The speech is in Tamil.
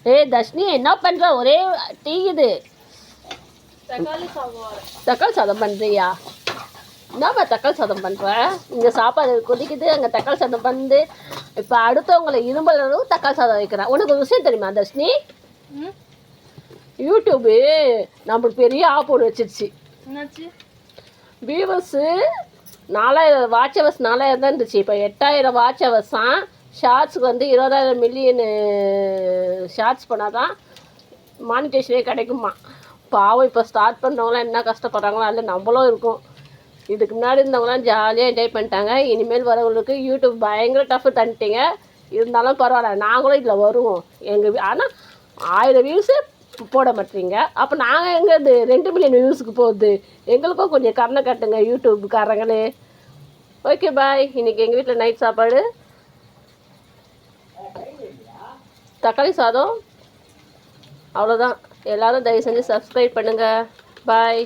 ஏய் தர்ஷினி என்ன பண்ணுற? ஒரே டீயுது. தக்காளி சாதம் பண்ணுறியா? என்னம்மா தக்காளி சாதம் பண்ணுற? இங்கே சாப்பாடு கொதிக்குது, அங்கே தக்காளி சாதம் பண்ணு. இப்போ அடுத்தவங்களை இரும்பல் அளவு தக்காளி சாதம் வைக்கிறேன். உனக்கு ஒரு விஷயம் தெரியுமா தர்ஷினி? யூடியூபு நம்மளுக்கு பெரிய ஆப் ஒன்று வச்சிருச்சு. வியூவர்ஸு 4000 வாட்ச் ஹவர்ஸ் 4000 தான் இருந்துச்சு. இப்போ 8000 வாட்ச் ஹவர்ஸ் தான். ஷார்ட்ஸுக்கு வந்து 20,000 மில்லியனு ஷார்ட்ஸ் பண்ணால் தான் மானிட்டேஷனே கிடைக்குமா. பாவம் இப்போ ஸ்டார்ட் பண்ணவங்களாம் என்ன கஷ்டப்படுறாங்களோ அதில் நம்மளும் இருக்கும். இதுக்கு முன்னாடி இருந்தவங்களாம் ஜாலியாக என்ஜாய் பண்ணிட்டாங்க. இனிமேல் வரவங்களுக்கு யூடியூப் பயங்கர டஃப்பு தந்துட்டீங்க. இருந்தாலும் பரவாயில்ல, நாங்களும் இதில் வருவோம். ஆனால் 1000 வியூஸு போட மாட்டீங்க. அப்போ நாங்கள் எங்கே இது 2 மில்லியன் வியூஸுக்கு போகுது? எங்களுக்கும் கொஞ்சம் கருணை கட்டுங்க யூடியூப்காரங்களே. Okay bye. இன்றைக்கி எங்கள் வீட்டில் நைட் சாப்பாடு தக்காளி சாதம். அவ்வளோதான். எல்லோரும் தயவு செஞ்சு சப்ஸ்கிரைப் பண்ணுங்கள். பாய்.